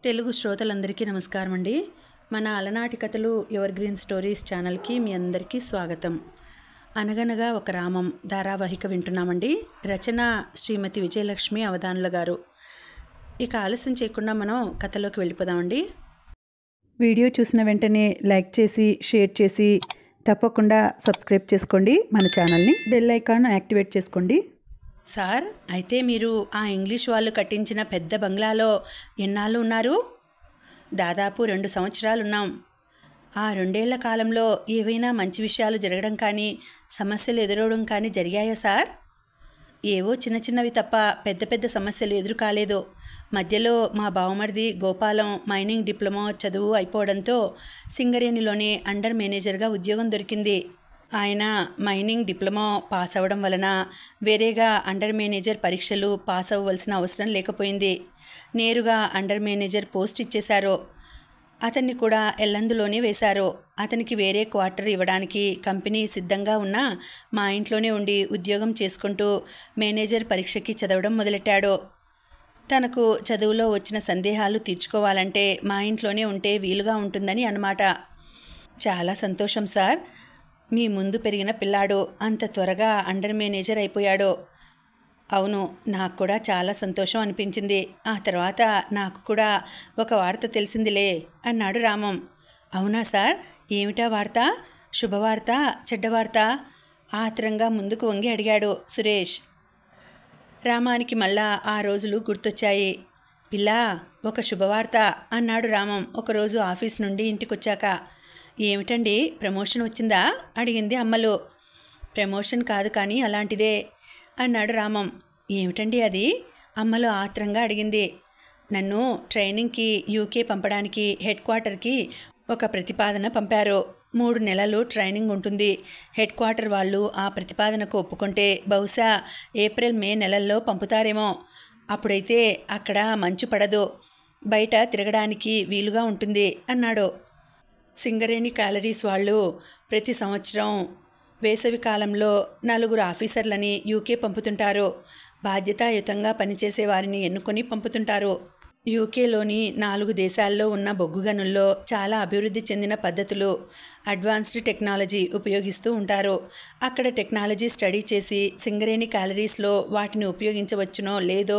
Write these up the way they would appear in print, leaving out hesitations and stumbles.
తెలుగు శ్రోతలందరికీ నమస్కారం అండి. మన అలనాటి కథలు ఎవర్ గ్రీన్ స్టోరీస్ ఛానల్కి మీ అందరికీ స్వాగతం. అనగనగా ఒక రామం ధారావాహిక వింటున్నామండి. రచన శ్రీమతి విజయలక్ష్మి అవధానుల గారు. ఇక ఆలస్యం చేయకుండా మనం కథలోకి వెళ్ళిపోదామండి. వీడియో చూసిన వెంటనే లైక్ చేసి షేర్ చేసి తప్పకుండా సబ్స్క్రైబ్ చేసుకోండి. మన ఛానల్ని బెల్ ఐకాన్ యాక్టివేట్ చేసుకోండి. సార్, అయితే మీరు ఆ ఇంగ్లీష్ వాళ్ళు కట్టించిన పెద్ద బంగ్లాలో ఎన్నాళ్ళు ఉన్నారు? దాదాపు 2 సంవత్సరాలున్నాం. ఆ 2 ఏళ్ల కాలంలో ఏవైనా మంచి విషయాలు జరగడం కానీ సమస్యలు ఎదురవడం కానీ జరిగాయా సార్? ఏవో చిన్న చిన్నవి తప్ప పెద్ద పెద్ద సమస్యలు ఎదురు కాలేదు. మధ్యలో మా బావమరిది గోపాలం మైనింగ్ డిప్లొమా చదువు అయిపోవడంతో సింగరేణిలోనే అండర్ మేనేజర్గా ఉద్యోగం దొరికింది. ఆయన మైనింగ్ డిప్లొమా పాస్ అవ్వడం వలన వేరేగా అండర్ మేనేజర్ పరీక్షలు పాస్ అవ్వవలసిన అవసరం లేకపోయింది. నేరుగా అండర్ మేనేజర్ పోస్ట్ ఇచ్చేశారు. అతన్ని కూడా ఎల్లందులోనే వేశారు. అతనికి వేరే క్వార్టర్ ఇవ్వడానికి కంపెనీ సిద్ధంగా ఉన్నా మా ఇంట్లోనే ఉండి ఉద్యోగం చేసుకుంటూ మేనేజర్ పరీక్షకి చదవడం మొదలెట్టాడు. తనకు చదువులో వచ్చిన సందేహాలు తీర్చుకోవాలంటే మా ఇంట్లోనే ఉంటే వీలుగా ఉంటుందని అన్నమాట. చాలా సంతోషం సార్. మీ ముందు పెరిగిన పిల్లాడు అంత త్వరగా అండర్ మేనేజర్ అయిపోయాడు. అవును, నాకు కూడా చాలా సంతోషం అనిపించింది. ఆ తర్వాత నాకు కూడా ఒక వార్త తెలిసిందిలే అన్నాడు రామం. అవునా సార్? ఏమిటా వార్త? శుభవార్త, చెడ్డవార్త? ఆత్రంగా ముందుకు వంగి అడిగాడు సురేష్. రామానికి మళ్ళా ఆ రోజులు గుర్తొచ్చాయి. పిల్లా, ఒక శుభవార్త అన్నాడు రామం ఒకరోజు ఆఫీస్ నుండి ఇంటికొచ్చాక. ఏమిటండి, ప్రమోషన్ వచ్చిందా? అడిగింది అమ్మలు. ప్రమోషన్ కాదు కానీ అలాంటిదే అన్నాడు రామం. ఏమిటండి అది? అమ్మలు ఆత్రంగా అడిగింది. నన్ను ట్రైనింగ్కి యూకే పంపడానికి హెడ్ క్వార్టర్కి ఒక ప్రతిపాదన పంపారు. 3 నెలలు ట్రైనింగ్ ఉంటుంది. హెడ్ క్వార్టర్ వాళ్ళు ఆ ప్రతిపాదనకు ఒప్పుకుంటే బహుశా ఏప్రిల్ మే నెలల్లో పంపుతారేమో. అప్పుడైతే అక్కడ మంచు పడదు, బయట తిరగడానికి వీలుగా ఉంటుంది అన్నాడు. సింగరేణి క్యాలరీస్ వాళ్ళు ప్రతి సంవత్సరం వేసవి కాలంలో 4 ఆఫీసర్లని యూకే పంపుతుంటారు. బాధ్యతాయుతంగా పనిచేసే వారిని ఎన్నుకొని పంపుతుంటారు. యూకేలోని 4 దేశాల్లో ఉన్న బొగ్గు గనుల్లో చాలా అభివృద్ధి చెందిన పద్ధతులు, అడ్వాన్స్డ్ టెక్నాలజీ ఉపయోగిస్తూ ఉంటారు. అక్కడ టెక్నాలజీ స్టడీ చేసి సింగరేణి క్యాలరీస్లో వాటిని ఉపయోగించవచ్చునో లేదో,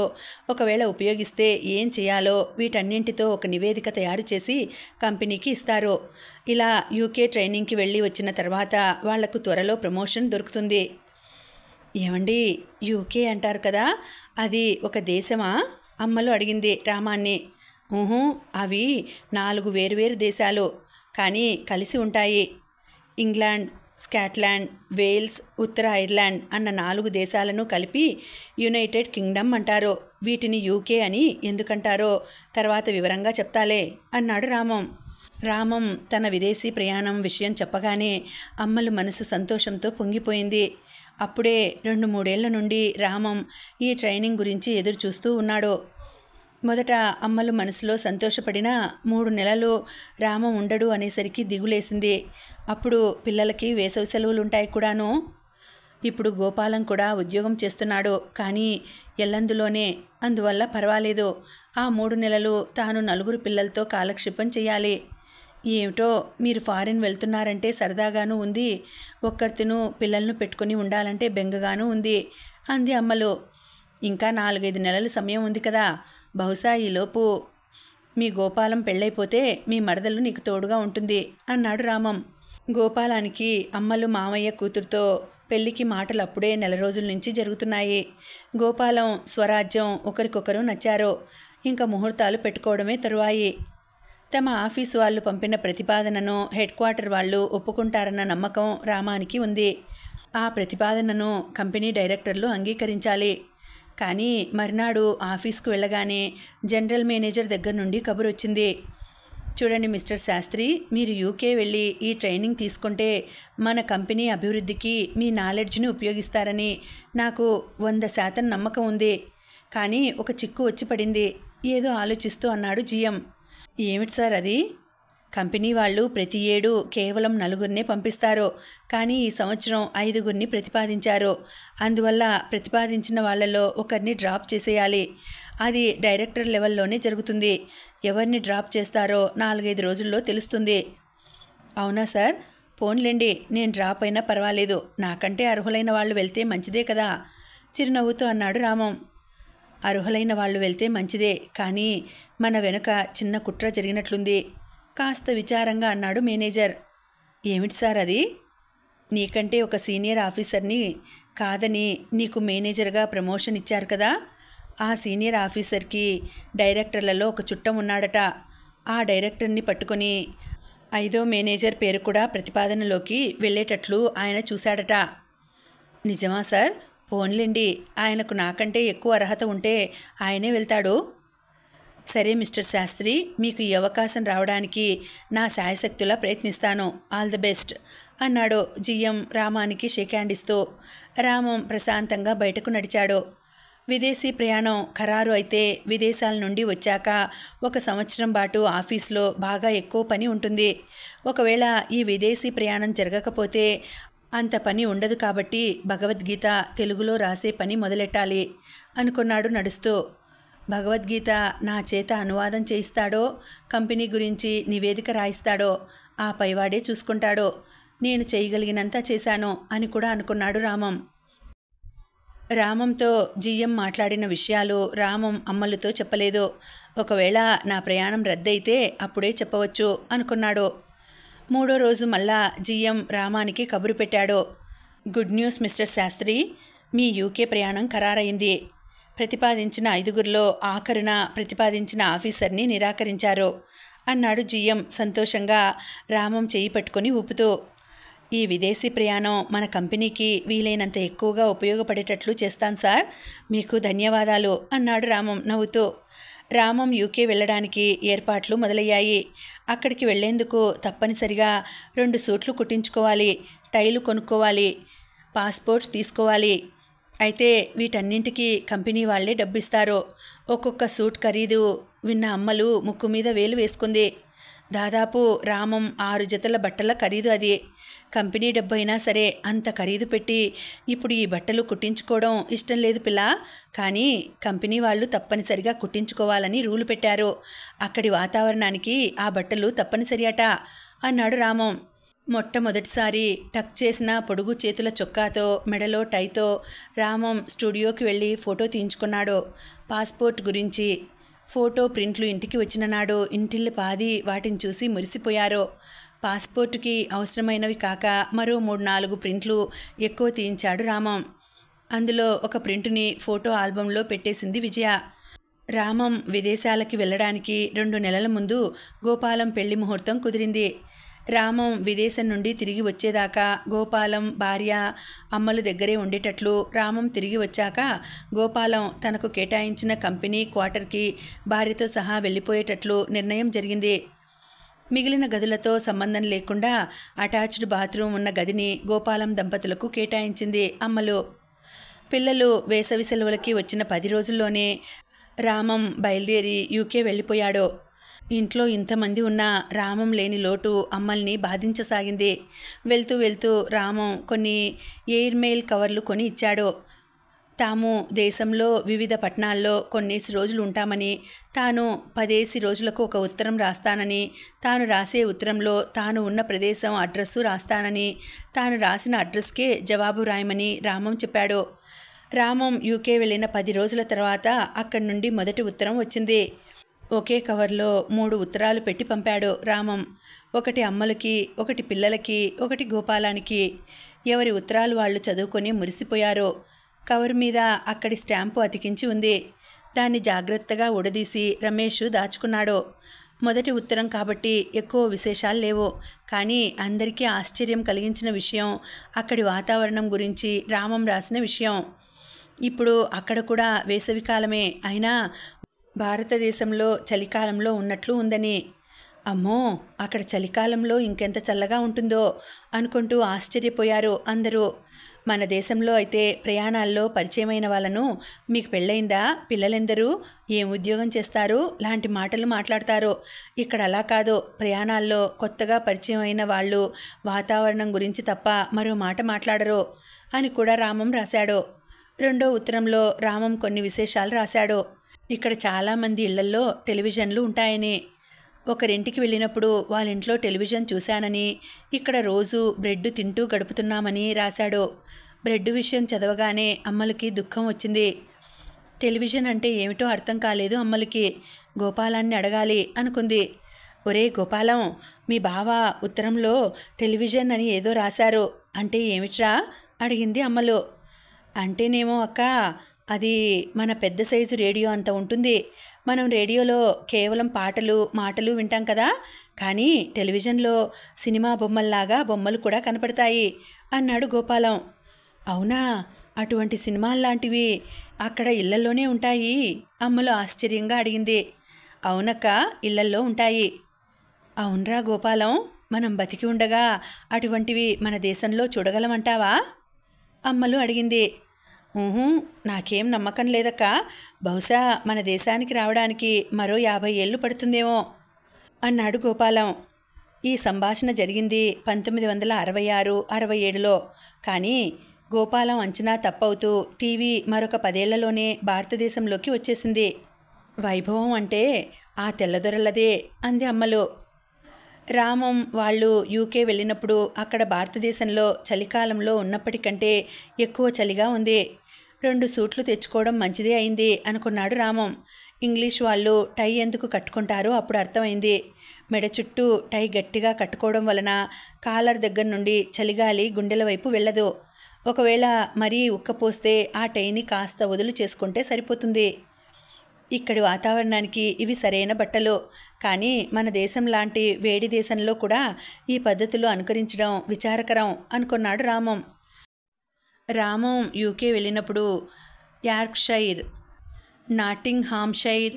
ఒకవేళ ఉపయోగిస్తే ఏం చేయాలో వీటన్నింటితో ఒక నివేదిక తయారు చేసి కంపెనీకి ఇస్తారు. ఇలా యూకే ట్రైనింగ్కి వెళ్ళి వచ్చిన తర్వాత వాళ్లకు త్వరలో ప్రమోషన్ దొరుకుతుంది. ఏమండి, యూకే అంటారు కదా, అది ఒక దేశమా? అమ్మలు అడిగింది రామాన్ని. అవి 4 వేరువేరు దేశాలు, కానీ కలిసి ఉంటాయి. ఇంగ్లాండ్, స్కాట్లాండ్, వేల్స్, ఉత్తర ఐర్లాండ్ అన్న 4 దేశాలను కలిపి యునైటెడ్ కింగ్డమ్ అంటారు. వీటిని యూకే అని ఎందుకంటారో తర్వాత వివరంగా చెప్తాలే అన్నాడు రామం. రామం తన విదేశీ ప్రయాణం విషయం చెప్పగానే అమ్మలు మనసు సంతోషంతో పొంగిపోయింది. అప్పుడే 2-3 ఏళ్ల నుండి రామం ఈ ట్రైనింగ్ గురించి ఎదురు చూస్తూ ఉన్నాడు. మొదట అమ్మలు మనసులో సంతోషపడినా 3 నెలలు రామం ఉండడు అనేసరికి దిగులేసింది. అప్పుడు పిల్లలకి వేసవి సెలవులు ఉంటాయి కూడాను. ఇప్పుడు గోపాలం కూడా ఉద్యోగం చేస్తున్నాడు, కానీ ఎల్లందులోనే. అందువల్ల పర్వాలేదు. ఆ 3 నెలలు తాను 4 పిల్లలతో కాలక్షేపం చేయాలి. ఏమిటో, మీరు ఫారిన్ వెళ్తున్నారంటే సరదాగాను ఉంది, ఒక్కరితోనూ పిల్లలను పెట్టుకుని ఉండాలంటే బెంగగాను ఉంది అంది అమ్మలు. ఇంకా 4-5 నెలలు సమయం ఉంది కదా, బహుశా ఈలోపు మీ గోపాలం పెళ్ళైపోతే మీ మరదలు నీకు తోడుగా ఉంటుంది అన్నాడు రామం. గోపాలానికి అమ్మలు మామయ్య కూతురుతో పెళ్లికి మాటలు అప్పుడే 4 రోజుల నుంచి జరుగుతున్నాయి. గోపాలం, స్వరాజ్యం ఒకరికొకరు నచ్చారు. ఇంకా ముహూర్తాలు పెట్టుకోవడమే తరువాయి. తమ ఆఫీసు వాళ్ళు పంపిన ప్రతిపాదనను హెడ్ క్వార్టర్ వాళ్ళు ఒప్పుకుంటారన్న నమ్మకం రామానికి ఉంది. ఆ ప్రతిపాదనను కంపెనీ డైరెక్టర్లు అంగీకరించాలి. కానీ మర్నాడు ఆఫీస్కు వెళ్ళగానే జనరల్ మేనేజర్ దగ్గర నుండి కబురు వచ్చింది. చూడండి మిస్టర్ శాస్త్రి, మీరు యూకే వెళ్ళి ఈ ట్రైనింగ్ తీసుకుంటే మన కంపెనీ అభివృద్ధికి మీ నాలెడ్జ్ని ఉపయోగిస్తారని నాకు 100% నమ్మకం ఉంది. కానీ ఒక చిక్కు వచ్చి పడింది. ఏదో ఆలోచిస్తూ అన్నాడు జీఎం. ఏమిటి సార్ అది? కంపెనీ వాళ్ళు ప్రతి ఏడు కేవలం 4 పంపిస్తారు. కానీ ఈ సంవత్సరం 5 ప్రతిపాదించారు. అందువల్ల ప్రతిపాదించిన వాళ్ళలో ఒకరిని డ్రాప్ చేసేయాలి. అది డైరెక్టర్ లెవెల్లోనే జరుగుతుంది. ఎవరిని డ్రాప్ చేస్తారో 4-5 రోజుల్లో తెలుస్తుంది. అవునా సార్? పోన్లేండి, నేను డ్రాప్ అయినా పర్వాలేదు. నాకంటే అర్హులైన వాళ్ళు వెళ్తే మంచిదే కదా, చిరునవ్వుతో అన్నాడు రామం. అర్హులైన వాళ్ళు వెళ్తే మంచిదే, కానీ మన వెనుక చిన్న కుట్ర జరిగినట్లుంది, కాస్త విచారంగా అన్నాడు మేనేజర్. ఏమిటి సార్ అది? నీకంటే ఒక సీనియర్ ఆఫీసర్ని కాదని నీకు మేనేజర్గా ప్రమోషన్ ఇచ్చారు కదా, ఆ సీనియర్ ఆఫీసర్కి డైరెక్టర్లలో ఒక చుట్టం ఉన్నాడట. ఆ డైరెక్టర్ని పట్టుకొని 5వ మేనేజర్ పేరు కూడా ప్రతిపాదనలోకి వెళ్ళేటట్లు ఆయన చూశాడట. నిజమా సార్? పోన్లేండి, ఆయనకు నాకంటే ఎక్కువ అర్హత ఉంటే ఆయనే వెళ్తాడు. సరే మిస్టర్ శాస్త్రి, మీకు ఈ అవకాశం రావడానికి నా శాయశక్తులా ప్రయత్నిస్తాను. ఆల్ ది బెస్ట్ అన్నాడు జిఎం రామానికి షేక్ హ్యాండ్ ఇస్తూ. రామం ప్రశాంతంగా బయటకు నడిచాడు. విదేశీ ప్రయాణం ఖరారు అయితే విదేశాల నుండి వచ్చాక 1 సంవత్సరం పాటు ఆఫీస్లో బాగా ఎక్కువ పని ఉంటుంది. ఒకవేళ ఈ విదేశీ ప్రయాణం జరగకపోతే అంత పని ఉండదు. కాబట్టి భగవద్గీత తెలుగులో రాసే పని మొదలెట్టాలి అనుకున్నాడు నడుస్తూ. భగవద్గీత నా చేత అనువాదం చేయిస్తాడో, కంపెనీ గురించి నివేదిక రాయిస్తాడో ఆ పైవాడే చూసుకుంటాడో. నేను చేయగలిగినంత చేశాను అని కూడా అనుకున్నాడు రామం. రామంతో జిఎం మాట్లాడిన విషయాలు రామం అమ్మలతో చెప్పలేదు. ఒకవేళ నా ప్రయాణం రద్దయితే అప్పుడే చెప్పవచ్చు అనుకున్నాడు. 3వ రోజు మళ్ళా జిఎం రామానికి కబురు పెట్టాడు. గుడ్ న్యూస్ మిస్టర్ శాస్త్రి, మీ యూకే ప్రయాణం ఖరారైంది. ప్రతిపాదించిన 5గురిలో ఆఖరున ప్రతిపాదించిన ఆఫీసర్ని నిరాకరించారు అన్నాడు జిఎం సంతోషంగా రామం చేయి పట్టుకొని ఊపుతూ. ఈ విదేశీ ప్రయాణం మన కంపెనీకి వీలైనంత ఎక్కువగా ఉపయోగపడేటట్లు చేస్తాను సార్, మీకు ధన్యవాదాలు అన్నాడు రామం నవ్వుతూ. రామం యూకే వెళ్ళడానికి ఏర్పాట్లు మొదలయ్యాయి. అక్కడికి వెళ్లేందుకు తప్పనిసరిగా 2 సూట్లు కుట్టించుకోవాలి, టైలు కొనుక్కోవాలి, పాస్పోర్ట్ తీసుకోవాలి. అయితే వీటన్నింటికి కంపెనీ వాళ్లే డబ్బిస్తారు. ఒక్కొక్క సూట్ ఖరీదు విన్న అమ్మలు ముక్కు మీద వేలు వేసుకుంది. దాదాపు రామం 6 జతల బట్టల ఖరీదు అది. కంపెనీ డబ్బైనా సరే అంత ఖరీదు పెట్టి ఇప్పుడు ఈ బట్టలు కుట్టించుకోవడం ఇష్టం లేదు పిల్ల, కానీ కంపెనీ వాళ్ళు తప్పనిసరిగా కుట్టించుకోవాలని రూలు పెట్టారు. అక్కడి వాతావరణానికి ఆ బట్టలు తప్పనిసరి అట అన్నాడు రామం. మొట్టమొదటిసారి టక్ చేసిన పొడుగు చేతుల చొక్కాతో మెడలో టైతో రామం స్టూడియోకి వెళ్ళి ఫోటో తీయించుకున్నాడు. పాస్పోర్ట్ గురించి ఫోటో ప్రింట్లు ఇంటికి వచ్చిన నాడు ఇంటిల్లి పాది వాటిని చూసి మురిసిపోయారు. పాస్పోర్టుకి అవసరమైనవి కాక మరో 3-4 ప్రింట్లు ఎక్కువ తీయించాడు రామం. అందులో ఒక ప్రింటుని ఫోటో ఆల్బంలో పెట్టేసింది విజయ. రామం విదేశాలకి వెళ్ళడానికి 2 నెలల ముందు గోపాలం పెళ్లి ముహూర్తం కుదిరింది. రామం విదేశం నుండి తిరిగి వచ్చేదాకా గోపాలం భార్య అమ్మలు దగ్గరే ఉండేటట్లు, రామం తిరిగి వచ్చాక గోపాలం తనకు కేటాయించిన కంపెనీ క్వార్టర్కి భార్యతో సహా వెళ్ళిపోయేటట్లు నిర్ణయం జరిగింది. మిగిలిన గదులతో సంబంధం లేకుండా అటాచ్డ్ బాత్రూమ్ ఉన్న గదిని గోపాలం దంపతులకు కేటాయించింది అమ్మలు. పిల్లలు వేసవి సెలవులకి వచ్చిన 10 రోజుల్లోనే రామం బయలుదేరి యూకే వెళ్ళిపోయాడు. ఇంట్లో ఇంతమంది ఉన్నా రామం లేని లోటు అమ్మల్ని బాధించసాగింది. వెళ్తూ వెళ్తూ రామం కొన్ని ఎయిర్ మెయిల్ కవర్లు కొని ఇచ్చాడు. తాము దేశంలో వివిధ పట్టణాల్లో కొన్నేసి రోజులు ఉంటామని, తాను 10 రోజులకు ఒక ఉత్తరం రాస్తానని, తాను రాసే ఉత్తరంలో తాను ఉన్న ప్రదేశం అడ్రస్సు రాస్తానని, తాను రాసిన అడ్రస్కే జవాబు రాయమని రామం చెప్పాడు. రామం యూకే వెళ్ళిన 10 రోజుల తర్వాత అక్కడి నుండి మొదటి ఉత్తరం వచ్చింది. ఒకే కవర్లో 3 ఉత్తరాలు పెట్టి పంపాడు రామం. ఒకటి అమ్మలకి, ఒకటి పిల్లలకి, ఒకటి గోపాలానికి. ఎవరి ఉత్తరాలు వాళ్ళు చదువుకొని మురిసిపోయారు. కవర్ మీద అక్కడి స్టాంపు అతికించి ఉంది. దాన్ని జాగ్రత్తగా ఉడదీసి రమేష్ దాచుకున్నాడు. మొదటి ఉత్తరం కాబట్టి ఎక్కువ విశేషాలు లేవు. కానీ అందరికీ ఆశ్చర్యం కలిగించిన విషయం అక్కడి వాతావరణం గురించి రామం రాసిన విషయం. ఇప్పుడు అక్కడ కూడా వేసవికాలమే అయినా భారతదేశంలో చలికాలంలో ఉన్నట్లు ఉందని. అమ్మో, అక్కడ చలికాలంలో ఇంకెంత చల్లగా ఉంటుందో అనుకుంటూ ఆశ్చర్యపోయారు అందరూ. మన దేశంలో అయితే ప్రయాణాల్లో పరిచయమైన వాళ్ళను మీకు పెళ్ళయిందా, పిల్లలెందరూ, ఏం ఉద్యోగం చేస్తారు లాంటి మాటలు మాట్లాడతారు. ఇక్కడ అలా కాదు. ప్రయాణాల్లో కొత్తగా పరిచయం అయిన వాళ్ళు వాతావరణం గురించి తప్ప మరో మాట మాట్లాడరు అని కూడా రామం రాశాడు. రెండో ఉత్తరంలో రామం కొన్ని విశేషాలు రాశాడు. ఇక్కడ చాలామంది ఇళ్లల్లో టెలివిజన్లు ఉంటాయని, ఒకరింటికి వెళ్ళినప్పుడు వాళ్ళ ఇంట్లో టెలివిజన్ చూశానని, ఇక్కడ రోజు బ్రెడ్ తింటూ గడుపుతున్నామని రాశాడు. బ్రెడ్ విషయం చదవగానే అమ్మలకి దుఃఖం వచ్చింది. టెలివిజన్ అంటే ఏమిటో అర్థం కాలేదు అమ్మలకి. గోపాలాన్ని అడగాలి అనుకుంది. ఒరే గోపాలం, మీ బావ ఉత్తరంలో టెలివిజన్ అని ఏదో రాశారు, అంటే ఏమిట్రా అడిగింది అమ్మలు. అంటేనేమో అక్క, అది మన పెద్ద సైజు రేడియో అంత ఉంటుంది. మనం రేడియోలో కేవలం పాటలు మాటలు వింటాం కదా, కానీ టెలివిజన్లో సినిమా బొమ్మల్లాగా బొమ్మలు కూడా కనపడతాయి అన్నాడు గోపాలం. అవునా, అటువంటి సినిమాల్లాంటివి అక్కడ ఇళ్లల్లోనే ఉంటాయి అమ్మలు ఆశ్చర్యంగా అడిగింది. అవునక్క, ఇళ్లల్లో ఉంటాయి. అవునరా గోపాలం, మనం బతికి ఉండగా అటువంటివి మన దేశంలో చూడగలమంటావా అమ్మలు అడిగింది. నాకేం నమ్మకం లేదక్క. బహుశా మన దేశానికి రావడానికి మరో 50 ఏళ్ళు పడుతుందేమో అన్నాడు గోపాలం. ఈ సంభాషణ జరిగింది 1966-67లో. కానీ గోపాలం అంచనా తప్పవుతూ టీవీ మరొక 10 ఏళ్లలోనే భారతదేశంలోకి వచ్చేసింది. వైభవం అంటే ఆ తెల్లదొరలదే అంది అమ్మలు. రామం వాళ్ళు యూకే వెళ్ళినప్పుడు అక్కడ భారతదేశంలో చలికాలంలో ఉన్నప్పటికంటే ఎక్కువ చలిగా ఉంది. 2 సూట్లు తెచ్చుకోవడం మంచిదే అయింది అనుకున్నాడు రామం. ఇంగ్లీష్ వాళ్ళు టై ఎందుకు కట్టుకుంటారో అప్పుడు అర్థమైంది. మెడ చుట్టూ టై గట్టిగా కట్టుకోవడం వలన కాలర్ దగ్గర నుండి చలిగాలి గుండెల వైపు వెళ్ళదు. ఒకవేళ మరీ ఉక్కపోస్తే ఆ టైని కాస్త వదులు చేసుకుంటే సరిపోతుంది. ఇక్కడి వాతావరణానికి ఇవి సరైన బట్టలు. కానీ మన దేశం లాంటి వేడి దేశంలో కూడా ఈ పద్ధతులు అనుకరించడం విచారకరం అనుకున్నాడు రామం. రామం యూకే వెళ్ళినప్పుడు యార్క్షైర్, నాటింగ్హామ్షైర్,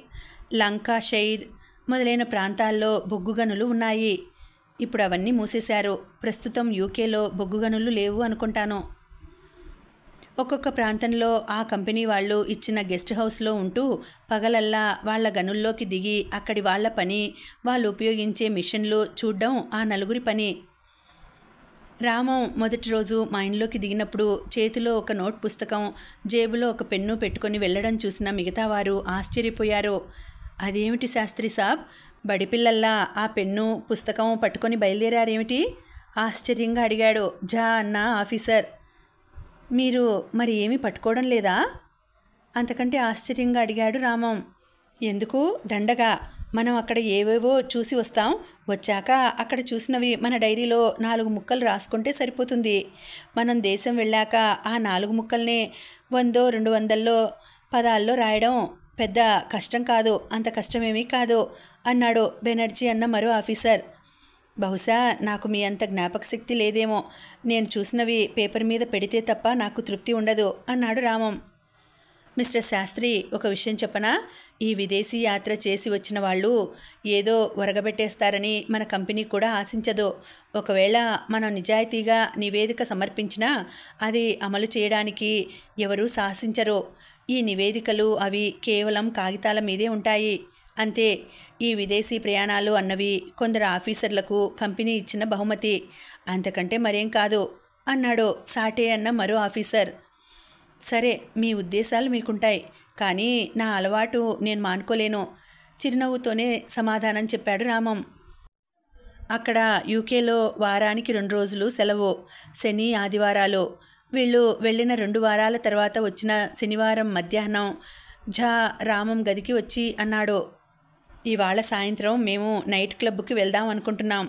లంకాషైర్ మొదలైన ప్రాంతాల్లో బొగ్గుగనులు ఉన్నాయి. ఇప్పుడు అవన్నీ మూసేశారు. ప్రస్తుతం యూకేలో బొగ్గుగనులు లేవు అనుకుంటాను. ఒక్కొక్క ప్రాంతంలో ఆ కంపెనీ వాళ్ళు ఇచ్చిన గెస్ట్ హౌస్లో ఉంటూ పగలల్లా వాళ్ళ గనుల్లోకి దిగి అక్కడి వాళ్ళ పని, వాళ్ళు ఉపయోగించే మిషన్లు చూడ్డం ఆ నలుగురి పని. రామం మొదటి రోజు మా ఇంట్లోకి దిగినప్పుడు చేతిలో ఒక నోట్ పుస్తకం, జేబులో ఒక పెన్ను పెట్టుకొని వెళ్ళడం చూసిన మిగతా వారు ఆశ్చర్యపోయారు. అదేమిటి శాస్త్రి సాబ్, బడిపిల్లల్లా ఆ పెన్ను పుస్తకం పట్టుకొని బయలుదేరారేమిటి ఆశ్చర్యంగా అడిగాడు జా అన్న ఆఫీసర్. మీరు మరి ఏమీ పట్టుకోవడం లేదా అంతకంటే ఆశ్చర్యంగా అడిగాడు రామం. ఎందుకు, దండగా. మనం అక్కడ ఏవేవో చూసి వస్తాం. వచ్చాక అక్కడ చూసినవి మన డైరీలో 4 ముక్కలు రాసుకుంటే సరిపోతుంది. మనం దేశం వెళ్ళాక ఆ 4 ముక్కల్నే 100-200 పదాల్లో రాయడం పెద్ద కష్టం కాదు. అంత కష్టమేమీ కాదు అన్నాడు బెనర్జీ అన్న మరో ఆఫీసర్. బహుశా నాకు మీ అంత జ్ఞాపకశక్తి లేదేమో. నేను చూసినవి పేపర్ మీద పెడితే తప్ప నాకు తృప్తి ఉండదు అన్నాడు రామం. మిస్టర్ శాస్త్రి, ఒక విషయం చెప్పనా? ఈ విదేశీ యాత్ర చేసి వచ్చిన వాళ్ళు ఏదో ఒరగబెట్టేస్తారని మన కంపెనీ కూడా ఆశించదు. ఒకవేళ మనం నిజాయితీగా నివేదిక సమర్పించినా అది అమలు చేయడానికి ఎవరూ సాహసించరు. ఈ నివేదికలు అవి కేవలం కాగితాల మీదే ఉంటాయి అంతే. ఈ విదేశీ ప్రయాణాలు అన్నవి కొందరు ఆఫీసర్లకు కంపెనీ ఇచ్చిన బహుమతి, అంతకంటే మరేం కాదు అన్నాడు సాటే అన్న మరో ఆఫీసర్. సరే, మీ ఉద్దేశాలు మీకుంటాయి, కానీ నా అలవాటు నేను మానుకోలేను చిరునవ్వుతోనే సమాధానం చెప్పాడు రామం. అక్కడ యూకేలో వారానికి 2 రోజులు సెలవు, శని ఆదివారాలు. వీళ్ళు వెళ్ళిన 2 వారాల తర్వాత వచ్చిన శనివారం మధ్యాహ్నం ఝా రామం గదికి వచ్చి అన్నాడు, ఇవాళ సాయంత్రం మేము నైట్ క్లబ్కి వెళ్దాం అనుకుంటున్నాం.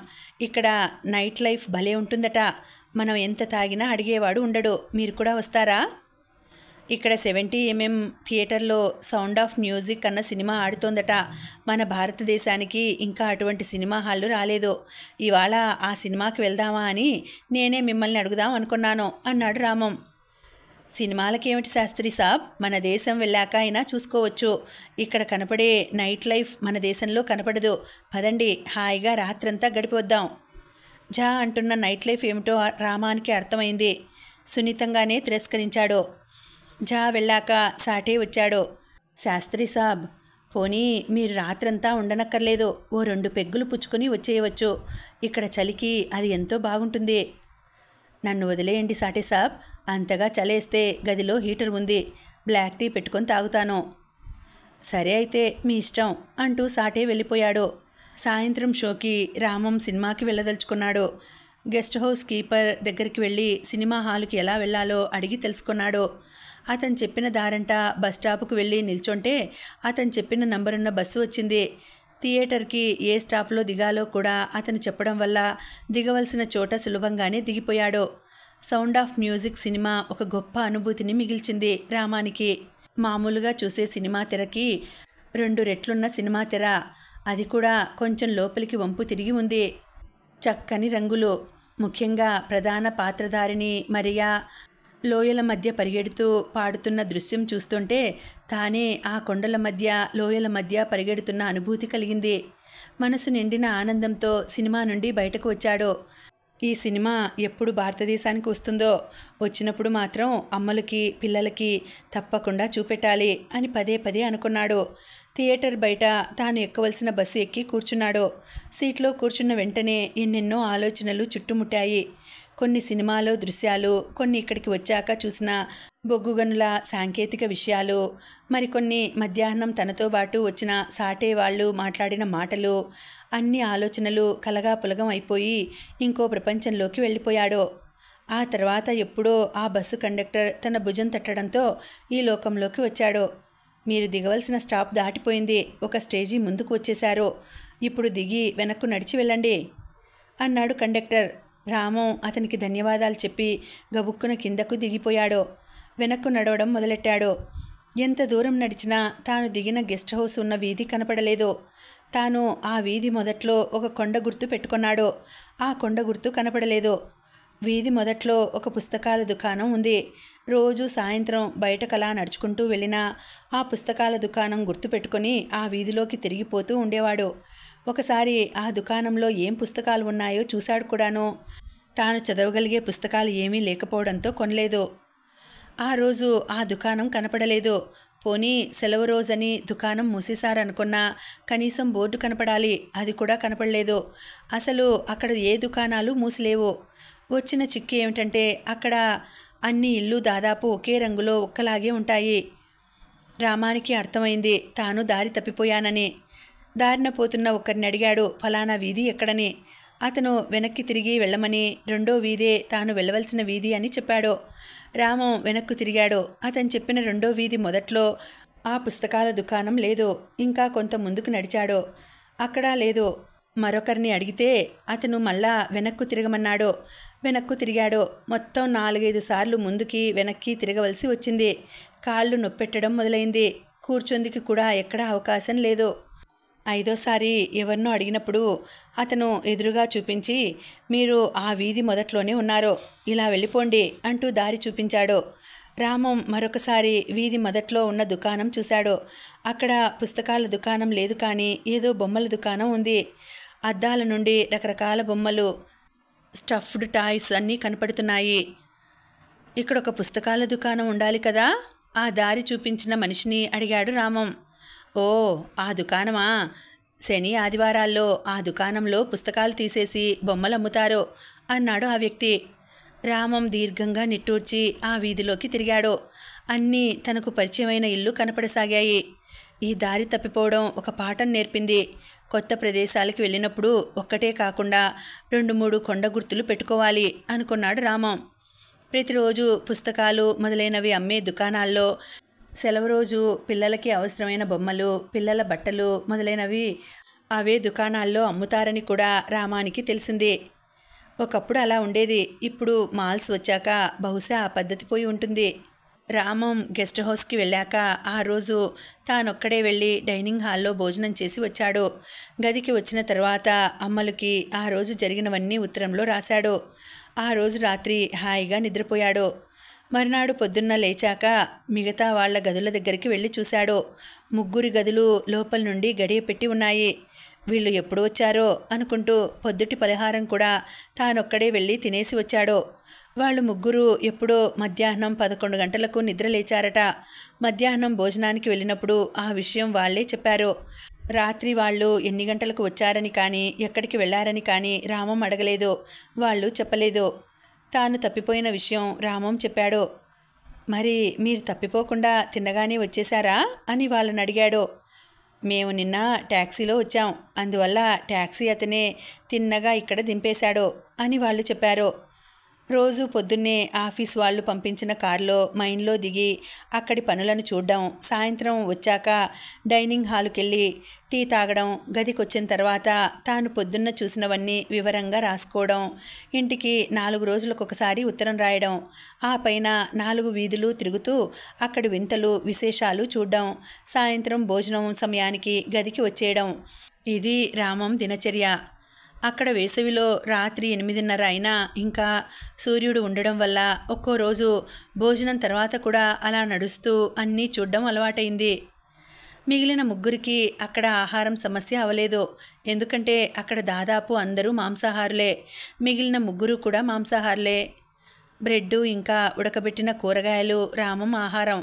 ఇక్కడ నైట్ లైఫ్ భలే ఉంటుందట. మనం ఎంత తాగినా అడిగేవాడు ఉండడు. మీరు కూడా వస్తారా? ఇక్కడ 70mm థియేటర్లో సౌండ్ ఆఫ్ మ్యూజిక్ అన్న సినిమా ఆడుతోందట. మన భారతదేశానికి ఇంకా అటువంటి సినిమా హాళ్ళు రాలేదు. ఇవాళ ఆ సినిమాకి వెళ్దామా అని నేనే మిమ్మల్ని అడుగుదాం అనుకున్నాను అన్నాడు రామం. సినిమాలకేమిటి శాస్త్రి సాబ్, మన దేశం వెళ్ళాక అయినా చూసుకోవచ్చు. ఇక్కడ కనపడే నైట్ లైఫ్ మన దేశంలో కనపడదు. పదండి, హాయిగా రాత్రంతా గడిపొద్దాం. జా అంటున్న నైట్ లైఫ్ ఏమిటో రామానికి అర్థమైంది. సున్నితంగానే తిరస్కరించాడు. జా వెళ్ళాక సాటే వచ్చాడు. శాస్త్రి సాబ్, పోనీ మీరు రాత్రంతా ఉండనక్కర్లేదు, ఓ 2 పెగ్గులు పుచ్చుకొని వచ్చేయవచ్చు. ఇక్కడ చలికి అది ఎంతో బాగుంటుంది. నన్ను వదిలేయండి సాటే సాబ్, అంతగా చలేస్తే గదిలో హీటర్ ఉంది, బ్లాక్ టీ పెట్టుకొని తాగుతాను. సరే అయితే మీ ఇష్టం అంటూ సాటే వెళ్ళిపోయాడు. సాయంత్రం షోకి రామం సినిమాకి వెళ్ళదలుచుకున్నాడు. గెస్ట్ హౌస్ కీపర్ దగ్గరికి వెళ్ళి సినిమా హాలుకి ఎలా వెళ్ళాలో అడిగి తెలుసుకున్నాడు. అతను చెప్పిన దారంట బస్ స్టాప్కు వెళ్ళి నిల్చుంటే అతను చెప్పిన నంబరున్న బస్సు వచ్చింది. థియేటర్కి ఏ స్టాప్లో దిగాలో కూడా అతను చెప్పడం వల్ల దిగవలసిన చోట సులభంగానే దిగిపోయాడు. సౌండ్ ఆఫ్ మ్యూజిక్ సినిమా ఒక గొప్ప అనుభూతిని మిగిల్చింది రామానికి. మామూలుగా చూసే సినిమా తెరకి 2 రెట్లున్న సినిమా తెర, అది కూడా కొంచెం లోపలికి వంపు తిరిగి ఉంది. చక్కని రంగులు, ముఖ్యంగా ప్రధాన పాత్రధారిణి మరియా లోయల మధ్య పరిగెడుతూ పాడుతున్న దృశ్యం చూస్తుంటే తానే ఆ కొండల మధ్య లోయల మధ్య పరిగెడుతున్న అనుభూతి కలిగింది. మనసు నిండిన ఆనందంతో సినిమా నుండి బయటకు వచ్చాడు. ఈ సినిమా ఎప్పుడు భారతదేశానికి వస్తుందో, వచ్చినప్పుడు మాత్రం అమ్మలకి పిల్లలకి తప్పకుండా చూపెట్టాలి అని పదే పదే అనుకున్నాడు. థియేటర్ బయట తాను ఎక్కవలసిన బస్సు ఎక్కి కూర్చున్నాడు. సీట్లో కూర్చున్న వెంటనే ఎన్నెన్నో ఆలోచనలు చుట్టుముట్టాయి. కొన్ని సినిమాలో దృశ్యాలు, కొన్ని ఇక్కడికి వచ్చాక చూసిన బొగ్గుగనుల సాంకేతిక విషయాలు, మరికొన్ని మధ్యాహ్నం తనతో పాటు వచ్చిన సాటే వాళ్ళు మాట్లాడిన మాటలు, అన్ని ఆలోచనలు కలగాపులగం అయిపోయి ఇంకో ప్రపంచంలోకి వెళ్ళిపోయాడు. ఆ తర్వాత ఎప్పుడో ఆ బస్సు కండక్టర్ తన భుజం తట్టడంతో ఈ లోకంలోకి వచ్చాడు. మీరు దిగవలసిన స్టాప్ దాటిపోయింది, ఒక స్టేజీ ముందుకు వచ్చేశారు, ఇప్పుడు దిగి వెనక్కు నడిచి వెళ్ళండి అన్నాడు కండక్టర్. రామం అతనికి ధన్యవాదాలు చెప్పి గబుక్కున కిందకు దిగిపోయాడు. వెనక్కు నడవడం మొదలెట్టాడు. ఎంత దూరం నడిచినా తాను దిగిన గెస్ట్ హౌస్ ఉన్న వీధి కనపడలేదు. తాను ఆ వీధి మొదట్లో ఒక కొండ గుర్తు పెట్టుకున్నాడు. ఆ కొండ గుర్తు కనపడలేదు. వీధి మొదట్లో ఒక పుస్తకాల దుకాణం ఉంది. రోజు సాయంత్రం బయటకలా నడుచుకుంటూ వెళ్ళినా ఆ పుస్తకాల దుకాణం గుర్తు పెట్టుకొని ఆ వీధిలోకి తిరిగిపోతూ ఉండేవాడు. ఒకసారి ఆ దుకాణంలో ఏం పుస్తకాలు ఉన్నాయో చూశాడు కూడాను. తాను చదవగలిగే పుస్తకాలు ఏమీ లేకపోవడంతో కొనలేదు. ఆ రోజు ఆ దుకాణం కనపడలేదు. పోనీ సెలవు రోజని దుకాణం మూసేశారనుకున్నా కనీసం బోర్డు కనపడాలి, అది కూడా కనపడలేదు. అసలు అక్కడ ఏ దుకాణాలు మూసిలేవు. వచ్చిన చిక్కు ఏమిటంటే అక్కడ అన్ని ఇళ్ళు దాదాపు ఒకే రంగులో ఒక్కలాగే ఉంటాయి. రామానికి అర్థమైంది తాను దారి తప్పిపోయానని. దారిన పోతున్న ఒకరిని అడిగాడు ఫలానా వీధి ఎక్కడని. అతను వెనక్కి తిరిగి వెళ్ళమని, 2వ వీధే తాను వెళ్ళవలసిన వీధి అని చెప్పాడు. రామం వెనక్కు తిరిగాడు. అతను చెప్పిన 2వ వీధి మొదట్లో ఆ పుస్తకాల దుకాణం లేదు. ఇంకా కొంత ముందుకు నడిచాడు, అక్కడా లేదు. మరొకరిని అడిగితే అతను మళ్ళా వెనక్కు తిరగమన్నాడు. వెనక్కు తిరిగాడు. మొత్తం 4-5 సార్లు ముందుకి వెనక్కి తిరగవలసి వచ్చింది. కాళ్ళు నొప్పెట్టడం మొదలైంది. కూర్చొందికి కూడా ఎక్కడా అవకాశం లేదు. 5వసారి ఎవరినో అడిగినప్పుడు అతను ఎదురుగా చూపించి, మీరు ఆ వీధి మొదట్లోనే ఉన్నారు, ఇలా వెళ్ళిపోండి అంటూ దారి చూపించాడు. రామం మరొకసారి వీధి మొదట్లో ఉన్న దుకాణం చూశాడు. అక్కడ పుస్తకాల దుకాణం లేదు, కానీ ఏదో బొమ్మల దుకాణం ఉంది. అద్దాల నుండి రకరకాల బొమ్మలు, స్టఫ్డ్ టాయ్స్ అన్నీ కనపడుతున్నాయి. ఇక్కడ ఒక పుస్తకాల దుకాణం ఉండాలి కదా, ఆ దారి చూపించిన మనిషిని అడిగాడు రామం. ఓ, ఆ దుకాణమా? శని ఆదివారాల్లో ఆ దుకాణంలో పుస్తకాలు తీసేసి బొమ్మలు అమ్ముతారు అన్నాడు ఆ వ్యక్తి. రామం దీర్ఘంగా నిట్టూర్చి ఆ వీధిలోకి తిరిగాడు. అన్నీ తనకు పరిచయమైన ఇల్లు కనపడసాగాయి. ఈ దారి తప్పిపోవడం ఒక పాఠం నేర్పింది. కొత్త ప్రదేశాలకు వెళ్ళినప్పుడు ఒక్కటే కాకుండా 2-3 కొండ గుర్తులు పెట్టుకోవాలి అనుకున్నాడు రామం. ప్రతిరోజు పుస్తకాలు మొదలైనవి అమ్మే దుకాణాల్లో సెలవు రోజు పిల్లలకి అవసరమైన బొమ్మలు, పిల్లల బట్టలు మొదలైనవి అవే దుకాణాల్లో అమ్ముతారని కూడా రామానికి తెలిసింది. ఒకప్పుడు అలా ఉండేది. ఇప్పుడు మాల్స్ వచ్చాక బహుశా ఆ పద్ధతి పోయి ఉంటుంది. రామం గెస్ట్ హౌస్కి వెళ్ళాక ఆ రోజు తానొక్కడే వెళ్ళి డైనింగ్ హాల్లో భోజనం చేసి వచ్చాడు. గదికి వచ్చిన తర్వాత అమ్మలకి ఆ రోజు జరిగినవన్నీ ఉత్తరంలో రాశాడు. ఆ రోజు రాత్రి హాయిగా నిద్రపోయాడు. మర్నాడు పొద్దున్న లేచాక మిగతా వాళ్ల గదుల దగ్గరికి వెళ్ళి చూశాడు. 3 గదులు లోపల నుండి గడియ పెట్టి ఉన్నాయి. వీళ్ళు ఎప్పుడు వచ్చారో అనుకుంటూ పొద్దుటి పలహారం కూడా తానొక్కడే వెళ్ళి తినేసి వచ్చాడో. వాళ్ళు ముగ్గురు ఎప్పుడో మధ్యాహ్నం 11 గంటలకు నిద్ర లేచారట. మధ్యాహ్నం భోజనానికి వెళ్ళినప్పుడు ఆ విషయం వాళ్లే చెప్పారు. రాత్రి వాళ్ళు ఎన్ని గంటలకు వచ్చారని కానీ ఎక్కడికి వెళ్లారని కానీ రామం అడగలేదు. వాళ్ళు చెప్పలేదు. తాను తప్పిపోయిన విషయం రామం చెప్పాడు. మరి మీరు తప్పిపోకుండా తిన్నగానే వచ్చేశారా అని వాళ్ళని అడిగాడు. మేము నిన్న ట్యాక్సీలో వచ్చాం, అందువల్ల ట్యాక్సీ అతనే తిన్నగా ఇక్కడ దింపేశాడు అని వాళ్ళు చెప్పారు. రోజు పొద్దున్నే ఆఫీస్ వాళ్ళు పంపించిన కారులో మైన్లో దిగి అక్కడి పనులను చూడడం, సాయంత్రం వచ్చాక డైనింగ్ హాలుకెళ్ళి టీ తాగడం, గదికొచ్చిన తర్వాత తాను పొద్దున్న చూసినవన్నీ వివరంగా రాసుకోవడం, ఇంటికి 4 రోజులకొకసారి ఉత్తరం రాయడం, ఆ పైన 4 వీధులు తిరుగుతూ అక్కడి వింతలు విశేషాలు చూడడం, సాయంత్రం భోజనం సమయానికి గదికి వచ్చేయడం. ఇది రామం దినచర్య. అక్కడ వేసవిలో రాత్రి 8:30 అయినా ఇంకా సూర్యుడు ఉండడం వల్ల ఒక్కో రోజు భోజనం తర్వాత కూడా అలా నడుస్తూ అన్నీ చూడడం అలవాటైంది. మిగిలిన ముగ్గురికి అక్కడ ఆహారం సమస్య అవలేదు. ఎందుకంటే అక్కడ దాదాపు అందరూ మాంసాహారులే. మిగిలిన ముగ్గురు కూడా మాంసాహారులే. బ్రెడ్డు ఇంకా ఉడకబెట్టిన కూరగాయలు రామం ఆహారం.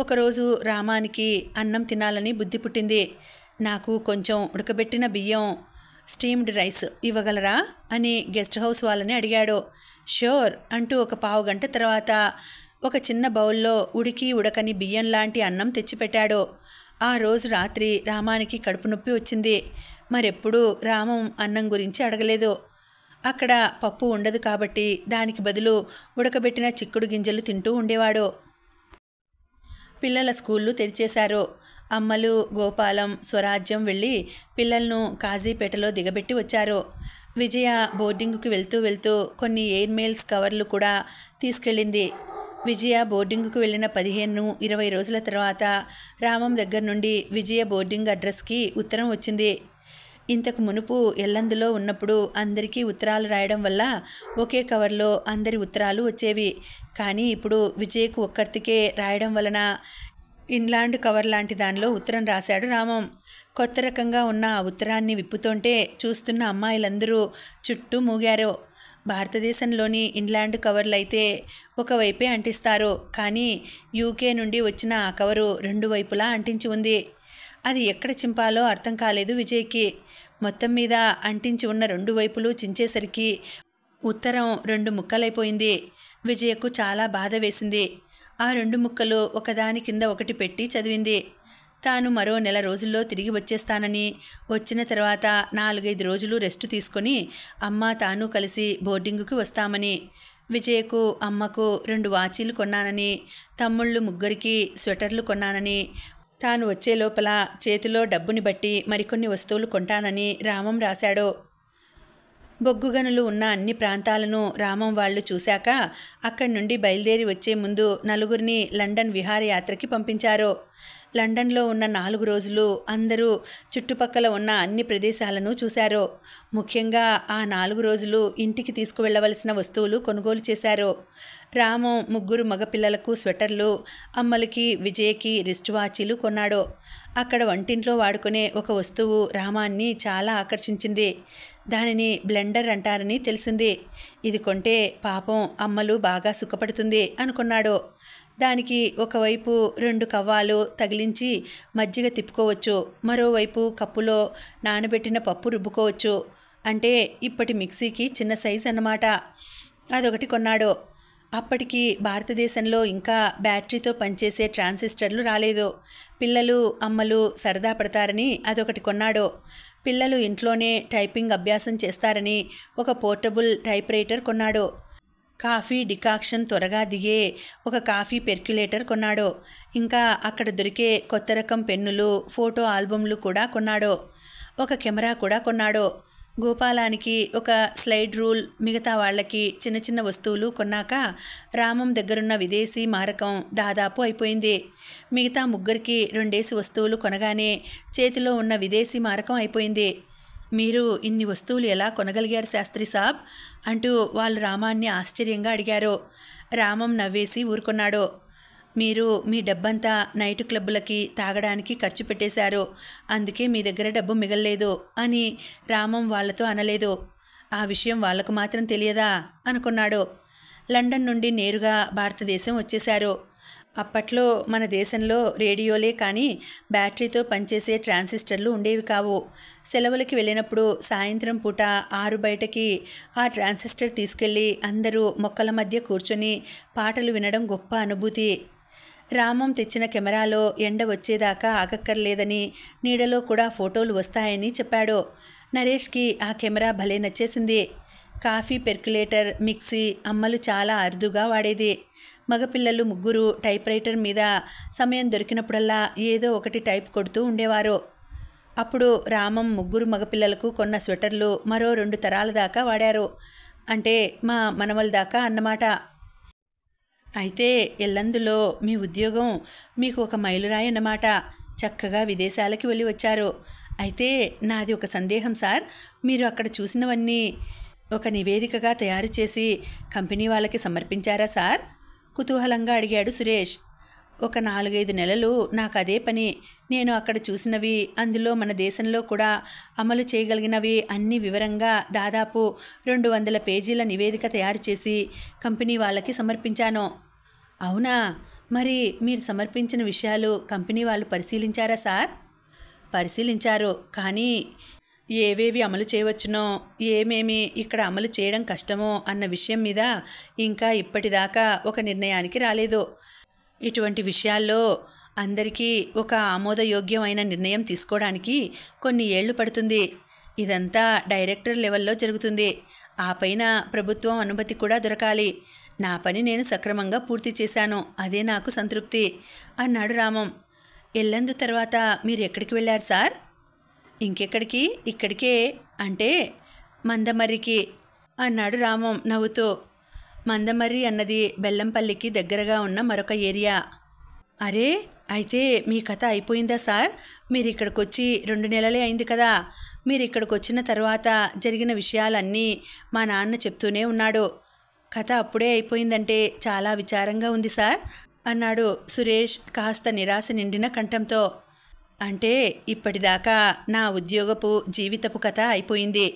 ఒకరోజు రామానికి అన్నం తినాలని బుద్ధి పుట్టింది. నాకు కొంచెం ఉడకబెట్టిన బియ్యం, స్టీమ్డ్ రైస్ ఇవ్వగలరా అని గెస్ట్ హౌస్ వాళ్ళని అడిగాడు. ష్యూర్ అంటూ ఒక పావు గంట తర్వాత ఒక చిన్న బౌల్లో ఉడకని బియ్యం లాంటి అన్నం తెచ్చిపెట్టాడు. ఆ రోజు రాత్రి రామానికి కడుపు నొప్పి వచ్చింది. మరెప్పుడు రామం అన్నం గురించి అడగలేదు. అక్కడ పప్పు ఉండదు కాబట్టి దానికి బదులు ఉడకబెట్టిన చిక్కుడు గింజలు తింటూ ఉండేవాడు. పిల్లల స్కూళ్ళు తెరిచేశారు. అమ్మలు, గోపాలం, స్వరాజ్యం వెళ్ళి పిల్లలను కాజీపేటలో దిగబెట్టి వచ్చారు. విజయ బోర్డింగుకి వెళ్తూ కొన్ని ఎయిర్మెయిల్స్ కవర్లు కూడా తీసుకెళ్ళింది. విజయ బోర్డింగుకు వెళ్ళిన 15-20 రోజుల తర్వాత రామం దగ్గర నుండి విజయ బోర్డింగ్ అడ్రస్కి ఉత్తరం వచ్చింది. ఇంతకు మునుపు ఎల్లందులో ఉన్నప్పుడు అందరికీ ఉత్తరాలు రాయడం వల్ల ఒకే కవర్లో అందరి ఉత్తరాలు వచ్చేవి. కానీ ఇప్పుడు విజయకు ఒక్కర్తికే రాయడం వలన ఇన్లాండ్ కవర్ లాంటి దానిలో ఉత్తరం రాశాడు రామం. కొత్త రకంగా ఉన్న ఆ ఉత్తరాన్ని విప్పుతుంటే చూస్తున్న అమ్మాయిలందరూ చుట్టూ మూగారు. భారతదేశంలోని ఇన్లాండ్ కవర్లైతే ఒకవైపే అంటిస్తారు. కానీ యూకే నుండి వచ్చిన ఆ కవరు 2 వైపులా అంటించి ఉంది. అది ఎక్కడ చింపాలో అర్థం కాలేదు విజయ్కి. మొత్తం మీద అంటించి ఉన్న 2 వైపులు చించేసరికి ఉత్తరం 2 ముక్కలైపోయింది. విజయకు చాలా బాధ వేసింది. ఆ 2 ముక్కలు ఒకదాని కింద ఒకటి పెట్టి చదివింది. తాను మరో 1 నెల రోజుల్లో తిరిగి వచ్చేస్తానని, వచ్చిన తర్వాత 4-5 రోజులు రెస్ట్ తీసుకొని అమ్మ తాను కలిసి బోర్డింగుకి వస్తామని, విజయకు అమ్మకు 2 వాచీలు కొన్నానని, తమ్ముళ్ళు ముగ్గురికి స్వెటర్లు కొన్నానని, తాను వచ్చే లోపల చేతిలో డబ్బుని బట్టి మరికొన్ని వస్తువులు కొంటానని రామం రాశాడు. బొగ్గుగనులు ఉన్న అన్ని ప్రాంతాలను రామం వాళ్ళు చూశాక అక్కడి నుండి బయలుదేరి వచ్చే ముందు 4గురిని లండన్ విహారయాత్రకి పంపించారు. లండన్లో ఉన్న 4 రోజులు అందరూ చుట్టుపక్కల ఉన్న అన్ని ప్రదేశాలను చూశారు. ముఖ్యంగా ఆ 4 రోజులు ఇంటికి తీసుకువెళ్లవలసిన వస్తువులు కొనుగోలు చేశారు. రామం 3 మగపిల్లలకు స్వెటర్లు, అమ్మలకి విజయకి రిస్ట్ వాచీలు కొన్నాడు. అక్కడ వంటింట్లో వాడుకునే ఒక వస్తువు రామాన్ని చాలా ఆకర్షించింది. దానిని బ్లెండర్ అంటారని తెలిసింది. ఇది కొంటే పాపం అమ్మలు బాగా సుఖపడుతుంది అనుకున్నాడు. దానికి ఒకవైపు 2 కవ్వాలు తగిలించి మజ్జిగ తిప్పుకోవచ్చు, మరోవైపు కప్పులో నానబెట్టిన పప్పు రుబ్బుకోవచ్చు. అంటే ఇప్పటి మిక్సీకి చిన్న సైజు అన్నమాట. అదొకటి కొన్నాడు. అప్పటికి భారతదేశంలో ఇంకా బ్యాటరీతో పనిచేసే ట్రాన్సిస్టర్లు రాలేదు. పిల్లలు అమ్మలు సరదా పడతారని అదొకటి కొన్నాడు. పిల్లలు ఇంట్లోనే టైపింగ్ అభ్యాసం చేస్తారని ఒక పోర్టబుల్ టైప్ రైటర్ కొన్నాడు. కాఫీ డికాక్షన్ త్వరగా దిగే ఒక కాఫీ పెర్క్యులేటర్ కొన్నాడు. ఇంకా అక్కడ దొరికే కొత్త రకం పెన్నులు, ఫోటో ఆల్బమ్లు కూడా కొన్నాడు. ఒక కెమెరా కూడా కొన్నాడు. గోపాలానికి ఒక స్లైడ్ రూల్, మిగతా వాళ్ళకి చిన్న చిన్న వస్తువులు కొన్నాక రామం దగ్గరున్న విదేశీ మారకం దాదాపు అయిపోయింది. మిగతా ముగ్గురికి 2 వస్తువులు కొనగానే చేతిలో ఉన్న విదేశీ మారకం అయిపోయింది. మీరు ఇన్ని వస్తువులు ఎలా కొనగలిగారు శాస్త్రి సాబ్ అంటూ వాళ్ళు రామాన్ని ఆశ్చర్యంగా అడిగారు. రామం నవ్వేసి ఊరుకున్నాడు. మీరు మీ డబ్బంతా నైట్ క్లబ్బులకి తాగడానికి ఖర్చు పెట్టేశారు, అందుకే మీ దగ్గర డబ్బు మిగల్లేదు అని రామం వాళ్లతో అనలేదు. ఆ విషయం వాళ్లకు మాత్రం తెలియదా అనుకున్నాడు. లండన్ నుండి నేరుగా భారతదేశం వచ్చేశారు. అప్పట్లో మన దేశంలో రేడియోలే కానీ బ్యాటరీతో పనిచేసే ట్రాన్సిస్టర్లు ఉండేవి కావు. సెలవులకి వెళ్ళినప్పుడు సాయంత్రం పూట 6 బయటకి ఆ ట్రాన్సిస్టర్ తీసుకెళ్ళి అందరూ మొక్కల మధ్య కూర్చొని పాటలు వినడం గొప్ప అనుభూతి. రామం తెచ్చిన కెమెరాలో ఎండ వచ్చేదాకా ఆగక్కర్లేదని, నీడలో కూడా ఫోటోలు వస్తాయని చెప్పాడు. నరేష్కి ఆ కెమెరా భలే నచ్చేసింది. కాఫీ పెర్కులేటర్, మిక్సీ అమ్మలు చాలా అరుదుగా వాడేది. మగపిల్లలు 3 టైప్రైటర్ మీద సమయం దొరికినప్పుడల్లా ఏదో ఒకటి టైప్ కొడుతూ ఉండేవారు. అప్పుడు రామం 3 మగపిల్లలకు కొన్న స్వెటర్లు మరో 2 తరాల దాకా వాడారు. అంటే మా మనవల దాకా అన్నమాట. అయితే ఎల్లందులో మీ ఉద్యోగం మీకు ఒక మైలురాయి అన్నమాట. చక్కగా విదేశాలకి వెళ్ళి వచ్చారు. అయితే నాది ఒక సందేహం సార్, మీరు అక్కడ చూసినవన్నీ ఒక నివేదికగా తయారు చేసి కంపెనీ వాళ్ళకి సమర్పించారా సార్? కుతూహలంగా అడిగాడు సురేష్. ఒక 4-5 నెలలు నాకు అదే పని. నేను అక్కడ చూసినవి, అందులో మన దేశంలో కూడా అమలు చేయగలిగినవి అన్ని వివరంగా దాదాపు 200 పేజీల నివేదిక తయారు చేసి కంపెనీ వాళ్ళకి సమర్పించాను. అవునా? మరి మీరు సమర్పించిన విషయాలు కంపెనీ వాళ్ళు పరిశీలించారా సార్? పరిశీలించారు, కానీ ఏవేవి అమలు చేయవచ్చునో, ఏమేమి ఇక్కడ అమలు చేయడం కష్టమో అన్న విషయం మీద ఇంకా ఇప్పటిదాకా ఒక నిర్ణయానికి రాలేదు. ఇటువంటి విషయాల్లో అందరికీ ఒక ఆమోదయోగ్యమైన నిర్ణయం తీసుకోవడానికి కొన్ని ఏళ్లు పడుతుంది. ఇదంతా డైరెక్టర్ లెవెల్లో జరుగుతుంది. ఆ పైన ప్రభుత్వం అనుమతి కూడా దొరకాలి. నా పని నేను సక్రమంగా పూర్తి చేశాను, అదే నాకు సంతృప్తి అన్నాడు రామం. ఎల్లందు తర్వాత మీరు ఎక్కడికి వెళ్ళారు సార్? ఇంకెక్కడికి, ఇక్కడికే. అంటే మందమర్రికి అన్నాడు రామం నవ్వుతూ. మందమర్రి అన్నది బెల్లంపల్లికి దగ్గరగా ఉన్న మరొక ఏరియా. అరే, అయితే మీ కథ అయిపోయిందా సార్? మీరు ఇక్కడికి వచ్చి 2 నెలలే అయింది కదా. మీరు ఇక్కడికి వచ్చిన తర్వాత జరిగిన విషయాలన్నీ మా నాన్న చెప్తూనే ఉన్నాడు. కథ అప్పుడే అయిపోయిందంటే చాలా విచారంగా ఉంది సార్ అన్నాడు సురేష్ కాస్త నిరాశ నిండిన కంఠంతో. అంటే ఇప్పటిదాకా నా ఉద్యోగపు జీవితపు కథ అయిపోయింది,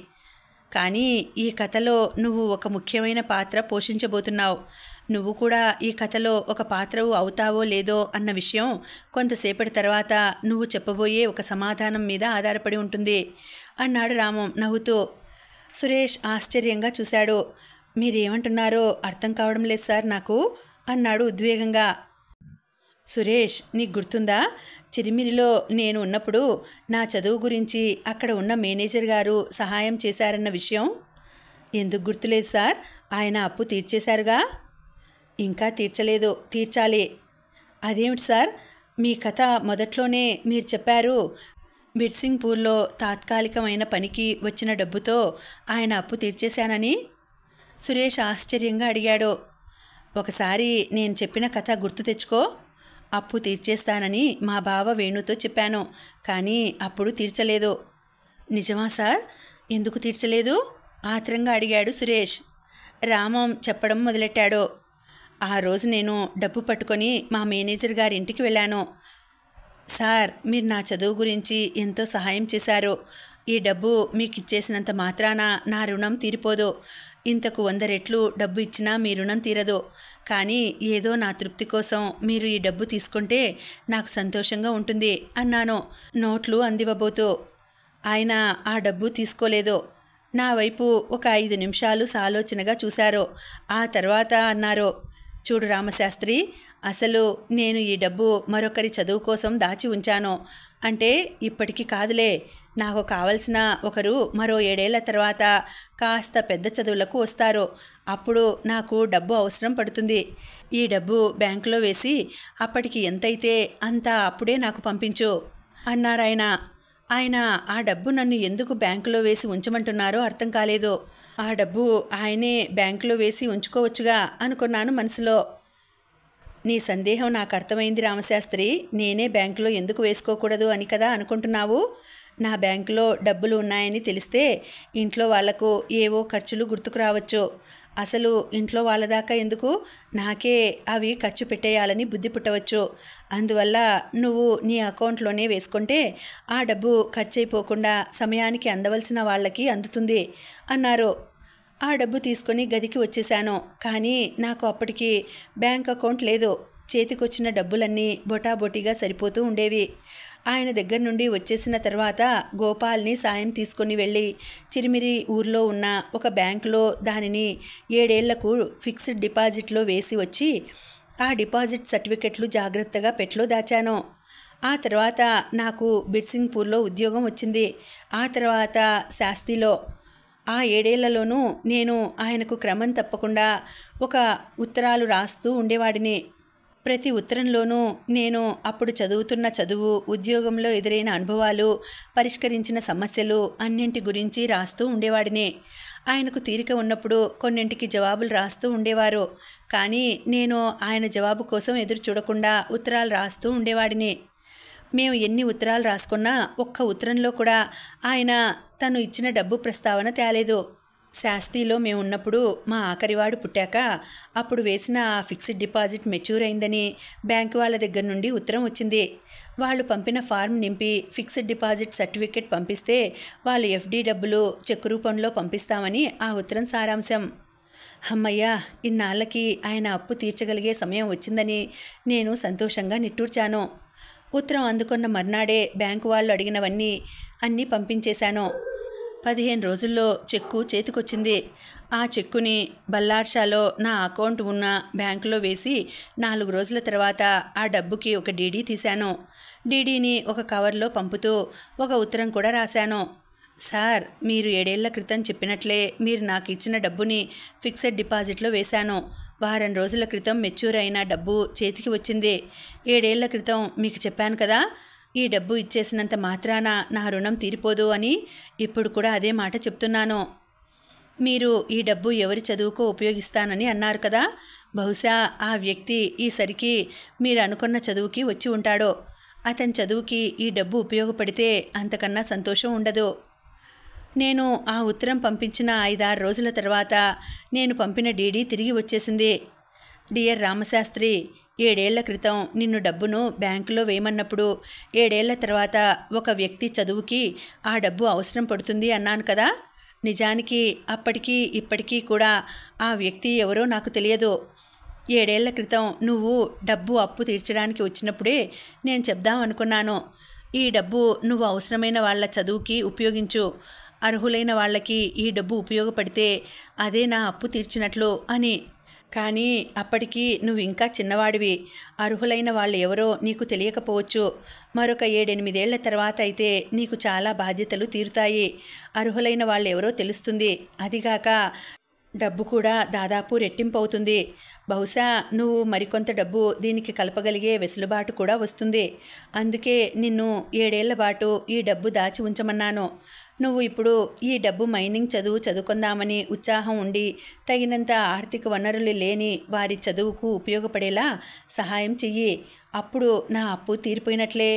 కానీ ఈ కథలో నువ్వు ఒక ముఖ్యమైన పాత్ర పోషించబోతున్నావు. నువ్వు కూడా ఈ కథలో ఒక పాత్రవు అవుతావో లేదో అన్న విషయం కొంతసేపటి తర్వాత నువ్వు చెప్పబోయే ఒక సమాధానం మీద ఆధారపడి ఉంటుంది అన్నాడు రామం నవ్వుతూ. సురేష్ ఆశ్చర్యంగా చూశాడు. మీరేమంటున్నారో అర్థం కావడం లేదు సార్ నాకు అన్నాడు ఉద్వేగంగా. సురేష్, నీకు గుర్తుందా, చిరిమిరిలో నేను ఉన్నప్పుడు నా చదువు గురించి అక్కడ ఉన్న మేనేజర్ గారు సహాయం చేశారన్న విషయం? ఎందుకు గుర్తులేదు సార్? ఆయన అప్పు తీర్చేశారుగా. ఇంకా తీర్చలేదు, తీర్చాలి. అదేమిటి సార్, మీ కథ మొదట్లోనే మీరు చెప్పారు బిర్సింగ్పూర్లో తాత్కాలికమైన పనికి వచ్చిన డబ్బుతో ఆయన అప్పు తీర్చేశానని. సురేష్ ఆశ్చర్యంగా అడిగాడు. ఒకసారి నేను చెప్పిన కథ గుర్తు తెచ్చుకో. అప్పు తీర్చేస్తానని మా బావ వేణుతో చెప్పాను, కానీ అప్పుడు తీర్చలేదు. నిజమా సార్? ఎందుకు తీర్చలేదు? ఆత్రంగా అడిగాడు సురేష్. రామం చెప్పడం మొదలెట్టాడు. ఆ రోజు నేను డబ్బు పట్టుకొని మా మేనేజర్ గారి ఇంటికి వెళ్ళాను. సార్, మీరు నా చదువు గురించి ఎంతో సహాయం చేశారు. ఈ డబ్బు మీకు ఇచ్చేసినంత మాత్రాన నా రుణం తీరిపోదు. ఇంతకు 100 రెట్లు డబ్బు ఇచ్చినా మీ రుణం తీరదు. కానీ ఏదో నా తృప్తి కోసం మీరు ఈ డబ్బు తీసుకుంటే నాకు సంతోషంగా ఉంటుంది అన్నాను నోట్లు అందివ్వబోతూ. ఆయన ఆ డబ్బు తీసుకోలేదు. నా వైపు ఒక 5 నిమిషాలు సాలోచనగా చూశారు. ఆ తర్వాత అన్నారు, చూడు రామశాస్త్రి, అసలు నేను ఈ డబ్బు మరొకరి చదువు కోసం దాచి ఉంచాను. అంటే ఇప్పటికీ కాదులే, నాకు కావలసిన ఒకరు మరో 7 ఏళ్ల తర్వాత కాస్త పెద్ద చదువులకు వస్తారు. అప్పుడు నాకు డబ్బు అవసరం పడుతుంది. ఈ డబ్బు బ్యాంకులో వేసి అప్పటికి ఎంతైతే అంత అప్పుడే నాకు పంపించు అన్నారాయన. ఆయన ఆ డబ్బు నన్ను ఎందుకు బ్యాంకులో వేసి ఉంచమంటున్నారో అర్థం కాలేదు. ఆ డబ్బు ఆయనే బ్యాంకులో వేసి ఉంచుకోవచ్చుగా అనుకున్నాను మనసులో. నీ సందేహం నాకు అర్థమైంది రామశాస్త్రి. నేనే బ్యాంకులో ఎందుకు వేసుకోకూడదు అని కదా అనుకుంటున్నావు. నా బ్యాంకులో డబ్బులు ఉన్నాయని తెలిస్తే ఇంట్లో వాళ్లకు ఏవో ఖర్చులు గుర్తుకు రావచ్చు. అసలు ఇంట్లో వాళ్ళ దాకా ఎందుకు, నాకే అవి ఖర్చు పెట్టేయాలని బుద్ధి పుట్టవచ్చు. అందువల్ల నువ్వు నీ అకౌంట్లోనే వేసుకుంటే ఆ డబ్బు ఖర్చు అయిపోకుండా సమయానికి అందవలసిన వాళ్ళకి అందుతుంది అన్నారు. ఆ డబ్బు తీసుకొని గదికి వచ్చేశాను. కానీ నాకు అప్పటికి బ్యాంక్ అకౌంట్ లేదు. చేతికొచ్చిన డబ్బులన్నీ బొటాబొటిగా సరిపోతూ ఉండేవి. ఆయన దగ్గర నుండి వచ్చేసిన తర్వాత గోపాల్ని సాయం తీసుకొని వెళ్ళి చిరిమిరి ఊర్లో ఉన్న ఒక బ్యాంకులో దానిని 7 ఏళ్లకు ఫిక్స్డ్ డిపాజిట్లో వేసి వచ్చి ఆ డిపాజిట్ సర్టిఫికెట్లు జాగ్రత్తగా పెట్లో దాచాను. ఆ తర్వాత నాకు బిర్సింగ్పూర్లో ఉద్యోగం వచ్చింది. ఆ తర్వాత శాస్తిలో. ఆ 7 ఏళ్లలోనూ నేను ఆయనకు క్రమం తప్పకుండా ఒక ఉత్తరాలు రాస్తూ ఉండేవాడిని. ప్రతి ఉత్తరంలోనూ నేను అప్పుడు చదువుతున్న చదువు, ఉద్యోగంలో ఎదురైన అనుభవాలు, పరిష్కరించిన సమస్యలు అన్నింటి గురించి రాస్తూ ఉండేవాడిని. ఆయనకు తీరిక ఉన్నప్పుడు కొన్నింటికి జవాబులు రాస్తూ ఉండేవారు. కానీ నేను ఆయన జవాబు కోసం ఎదురు చూడకుండా ఉత్తరాలు రాస్తూ ఉండేవాడిని. మేము ఎన్ని ఉత్తరాలు రాసుకున్నా ఒక్క ఉత్తరంలో కూడా ఆయన తను ఇచ్చిన డబ్బు ప్రస్తావన తేలేదు. శాస్తిలో మేము ఉన్నప్పుడు మా ఆఖరివాడు పుట్టాక అప్పుడు వేసిన ఆ ఫిక్స్డ్ డిపాజిట్ మెచ్యూర్ అయిందని బ్యాంకు వాళ్ళ దగ్గర నుండి ఉత్తరం వచ్చింది. వాళ్ళు పంపిన ఫారం నింపి ఫిక్స్డ్ డిపాజిట్ సర్టిఫికెట్ పంపిస్తే వాళ్ళు ఎఫ్డి డబ్బులు చెక్కు రూపంలో పంపిస్తామని ఆ ఉత్తరం సారాంశం. అమ్మయ్యా, ఇన్నాళ్ళకి ఆయన అప్పు తీర్చగలిగే సమయం వచ్చిందని నేను సంతోషంగా నిట్టూర్చాను. ఉత్తరం అందుకున్న మర్నాడే బ్యాంకు వాళ్ళు అడిగినవన్నీ అన్నీ పంపించేశాను. 15 రోజుల్లో చెక్కు చేతికొచ్చింది. ఆ చెక్కుని బల్లార్షాలో నా అకౌంట్ ఉన్న బ్యాంకులో వేసి 4 రోజుల తర్వాత ఆ డబ్బుకి ఒక డీడీ తీశాను. డీడీని ఒక కవర్లో పంపుతూ ఒక ఉత్తరం కూడా రాశాను. సార్, మీరు 7 ఏళ్ల క్రితం చెప్పినట్లే మీరు నాకు ఇచ్చిన డబ్బుని ఫిక్స్డ్ డిపాజిట్లో వేశాను. వారం రోజుల క్రితం మెచ్యూర్ అయిన డబ్బు చేతికి వచ్చింది. 7 ఏళ్ల క్రితం మీకు చెప్పాను కదా, ఈ డబ్బు ఇచ్చేసినంత మాత్రాన నా రుణం తీరిపోదు అని. ఇప్పుడు కూడా అదే మాట చెప్తున్నాను. మీరు ఈ డబ్బు ఎవరి చదువుకో ఉపయోగిస్తానని అన్నారు కదా, బహుశా ఆ వ్యక్తి ఈసరికి మీరు అనుకున్న చదువుకి వచ్చి ఉంటాడో. అతని చదువుకి ఈ డబ్బు ఉపయోగపడితే అంతకన్నా సంతోషం ఉండదు. నేను ఆ ఉత్తరం పంపించిన 5-6 రోజుల తర్వాత నేను పంపిన డీడీ తిరిగి వచ్చేసింది. డియర్ రామశాస్త్రి, 7 ఏళ్ల క్రితం నిన్ను డబ్బును బ్యాంకులో వేయమన్నప్పుడు 7 ఏళ్ల తర్వాత ఒక వ్యక్తి చదువుకి ఆ డబ్బు అవసరం పడుతుంది అన్నాను కదా. నిజానికి అప్పటికీ ఇప్పటికీ కూడా ఆ వ్యక్తి ఎవరో నాకు తెలియదు. 7 ఏళ్ల క్రితం నువ్వు డబ్బు అప్పు తీర్చడానికి వచ్చినప్పుడే నేను చెప్దాం అనుకున్నాను, ఈ డబ్బు నువ్వు అవసరమైన వాళ్ళ చదువుకి ఉపయోగించు. అర్హులైన వాళ్ళకి ఈ డబ్బు ఉపయోగపడితే అదే నా అప్పు తీర్చినట్లు అని. కానీ అప్పటికి నువ్వు ఇంకా చిన్నవాడివి. అర్హులైన వాళ్ళు ఎవరో నీకు తెలియకపోవచ్చు. మరొక 7-8 ఏళ్ల తర్వాత అయితే నీకు చాలా బాధ్యతలు తీరుతాయి. అర్హులైన వాళ్ళు ఎవరో తెలుస్తుంది. అదిగాక డబ్బు కూడా దాదాపు రెట్టింపు అవుతుంది. బహుశా నువ్వు మరికొంత డబ్బు దీనికి కలపగలిగే వెసులుబాటు కూడా వస్తుంది. అందుకే నిన్ను 7 ఏళ్ల పాటు ఈ డబ్బు దాచి ఉంచమన్నాను. నువ్వు ఇప్పుడు ఈ డబ్బు మైనింగ్ చదువు చదువుకుందామని ఉత్సాహం ఉండి తగినంత ఆర్థిక వనరులు లేని వారి చదువుకు ఉపయోగపడేలా సహాయం చెయ్యి. అప్పుడు నా అప్పు తీరిపోయినట్లే.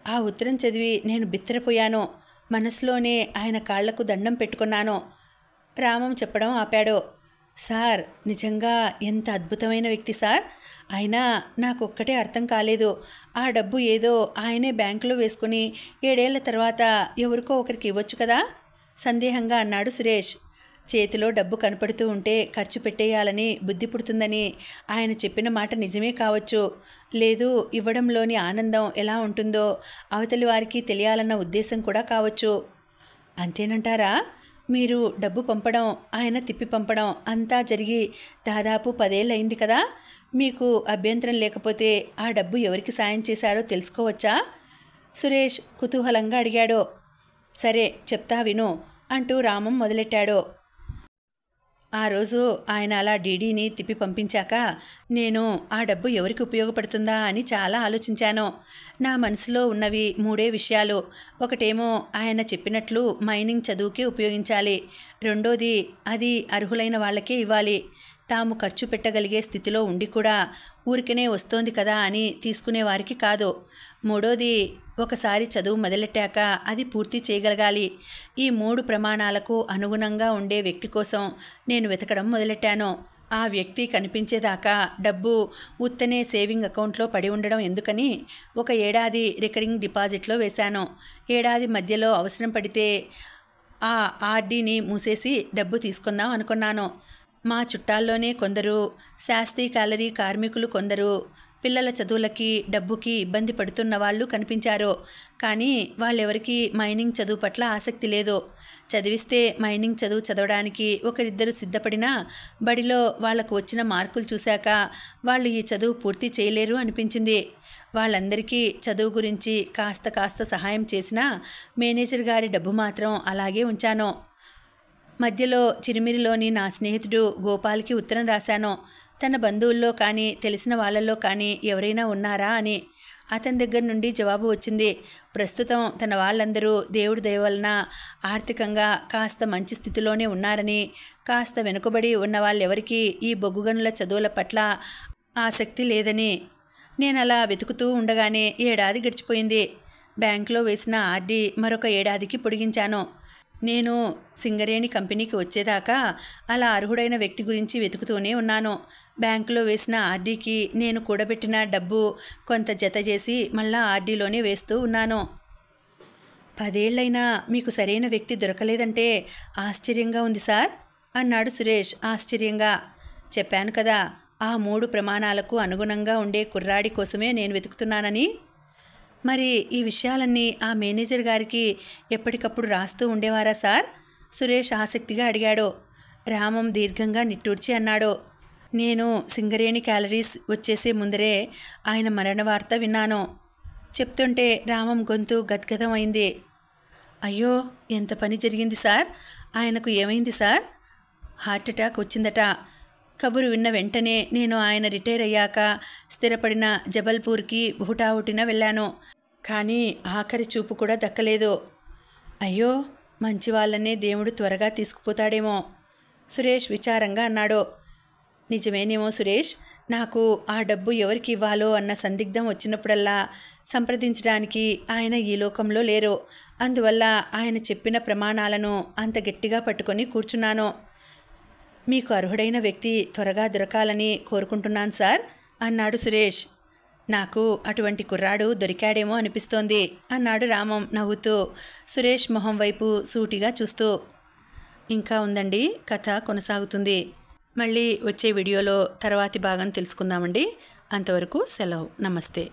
ఆ ఉత్తరం చదివి నేను బిత్తరపోయాను. మనసులోనే ఆయన కాళ్లకు దండం పెట్టుకున్నాను. రామం చెప్పడం ఆపాడు. సార్, నిజంగా ఎంత అద్భుతమైన వ్యక్తి సార్. అయినా నాకొక్కటే అర్థం కాలేదు. ఆ డబ్బు ఏదో ఆయనే బ్యాంకులో వేసుకుని 7 ఏళ్ల తర్వాత ఎవరికో ఒకరికి ఇవ్వచ్చు కదా, సందేహంగా అన్నాడు సురేష్. చేతిలో డబ్బు కనపడుతూ ఉంటే ఖర్చు పెట్టేయాలని బుద్ధి పుడుతుందని ఆయన చెప్పిన మాట నిజమే కావచ్చు. లేదు, ఇవ్వడంలోని ఆనందం ఎలా ఉంటుందో అవతలి వారికి తెలియాలన్న ఉద్దేశం కూడా కావచ్చు. అంతేనంటారా? మీరు డబ్బు పంపడం, ఆయన తిప్పి పంపడం అంతా జరిగి దాదాపు 10 ఏళ్ళు అయింది కదా. మీకు అభ్యంతరం లేకపోతే ఆ డబ్బు ఎవరికి సాయం చేశారో తెలుసుకోవచ్చా? సురేష్ కుతూహలంగా అడిగాడు. సరే, చెప్తా విను అంటూ రామం మొదలెట్టాడు. ఆ రోజు ఆయన అలా డీడీని తిప్పి పంపించాక నేను ఆ డబ్బు ఎవరికి ఉపయోగపడుతుందా అని చాలా ఆలోచించాను. నా మనసులో ఉన్నవి 3 విషయాలు. ఒకటేమో ఆయన చెప్పినట్లు మైనింగ్ చదువుకే ఉపయోగించాలి. రెండోది, అది అర్హులైన వాళ్ళకే ఇవ్వాలి. తాము ఖర్చు పెట్టగలిగే స్థితిలో ఉండి కూడా ఊరికనే వస్తోంది కదా అని తీసుకునేవారికి కాదు. మూడోది, ఒకసారి చదువు మొదలెట్టాక అది పూర్తి చేయగలగాలి. ఈ 3 ప్రమాణాలకు అనుగుణంగా ఉండే వ్యక్తి కోసం నేను వెతకడం మొదలెట్టాను. ఆ వ్యక్తి కనిపించేదాకా డబ్బు ఉత్తనే సేవింగ్ అకౌంట్లో పడి ఉండడం ఎందుకని 1 ఏడాది రికరింగ్ డిపాజిట్లో వేశాను. ఏడాది మధ్యలో అవసరం పడితే ఆ ఆర్డీని మూసేసి డబ్బు తీసుకుందాం అనుకున్నాను. మా చుట్టాల్లోనే కొందరు, శాస్త్రీ క్యాలరీ కార్మికులు కొందరు పిల్లల చదువులకి డబ్బుకి ఇబ్బంది పడుతున్న వాళ్ళు కనిపించారు. కానీ వాళ్ళెవరికీ మైనింగ్ చదువు పట్ల ఆసక్తి లేదు. చదివిస్తే మైనింగ్ చదువు చదవడానికి ఒకరిద్దరు సిద్ధపడినా బడిలో వాళ్లకు వచ్చిన మార్కులు చూశాక వాళ్ళు ఈ చదువు పూర్తి చేయలేరు అనిపించింది. వాళ్ళందరికీ చదువు గురించి కాస్త సహాయం చేసినా మేనేజర్ గారి డబ్బు మాత్రం అలాగే ఉంచాను. మధ్యలో చిరిమిరిలోని నా స్నేహితుడు గోపాల్కి ఉత్తరం రాశాను. తన బంధువుల్లో కానీ తెలిసిన వాళ్ళల్లో కానీ ఎవరైనా ఉన్నారా అని. అతని దగ్గర నుండి జవాబు వచ్చింది. ప్రస్తుతం తన వాళ్ళందరూ దేవుడి దయ వలన ఆర్థికంగా కాస్త మంచి స్థితిలోనే ఉన్నారని, కాస్త వెనుకబడి ఉన్న వాళ్ళెవరికీ ఈ బొగ్గుగనుల చదువుల పట్ల ఆసక్తి లేదని. నేను అలా వెతుకుతూ ఉండగానే ఏడాది గడిచిపోయింది. బ్యాంకులో వేసిన ఆర్డీ మరొక ఏడాదికి పొడిగించాను. నేను సింగరేణి కంపెనీకి వచ్చేదాకా అలా అర్హుడైన వ్యక్తి గురించి వెతుకుతూనే ఉన్నాను. బ్యాంకులో వేసిన ఆర్డీకి నేను కూడబెట్టిన డబ్బు కొంత జత చేసి మళ్ళా ఆర్డీలోనే వేస్తూ ఉన్నాను. 10 ఏళ్లైనా మీకు సరైన వ్యక్తి దొరకలేదంటే ఆశ్చర్యంగా ఉంది సార్ అన్నాడు సురేష్ ఆశ్చర్యంగా. చెప్పాను కదా, ఆ 3 ప్రమాణాలకు అనుగుణంగా ఉండే కుర్రాడి కోసమే నేను వెతుకుతున్నానని. మరి ఈ విషయాలన్నీ ఆ మేనేజర్ గారికి ఎప్పటికప్పుడు రాస్తూ ఉండేవారా సార్? సురేష్ ఆసక్తిగా అడిగాడు. రామం దీర్ఘంగా నిట్టూర్చి అన్నాడు. నేను సింగరేణి క్యాలరీస్ వచ్చేసే ముందరే ఆయన మరణ వార్త విన్నాను. చెప్తుంటే రామం గొంతు గద్గదం అయింది. అయ్యో, ఎంత పని జరిగింది సార్? ఆయనకు ఏమైంది సార్? హార్ట్అటాక్ వచ్చిందట. కబురు విన్న వెంటనే నేను ఆయన రిటైర్ అయ్యాక స్థిరపడిన జబల్పూర్కి హుటాహుటిన వెళ్ళాను. కానీ ఆఖరి చూపు కూడా దక్కలేదు. అయ్యో, మంచి వాళ్ళనే దేవుడు త్వరగా తీసుకుపోతాడేమో సురేష్ విచారంగా అన్నాడు. నిజమేనేమో సురేష్. నాకు ఆ డబ్బు ఎవరికి ఇవ్వాలో అన్న సందిగ్ధం వచ్చినప్పుడల్లా సంప్రదించడానికి ఆయన ఈ లోకంలో లేరు. అందువల్ల ఆయన చెప్పిన ప్రమాణాలను అంత గట్టిగా పట్టుకొని కూర్చున్నాను. మీకు అర్హుడైన వ్యక్తి త్వరగా దొరకాలని కోరుకుంటున్నాను సార్ అన్నాడు సురేష్. నాకు అటువంటి కుర్రాడు దొరికాడేమో అనిపిస్తోంది అన్నాడు రామం నవ్వుతూ సురేష్ మొహం వైపు సూటిగా చూస్తూ. ఇంకా ఉందండి, కథ కొనసాగుతుంది. మళ్ళీ వచ్చే వీడియోలో తర్వాతి భాగం తెలుసుకుందామండి. అంతవరకు సెలవు. నమస్తే.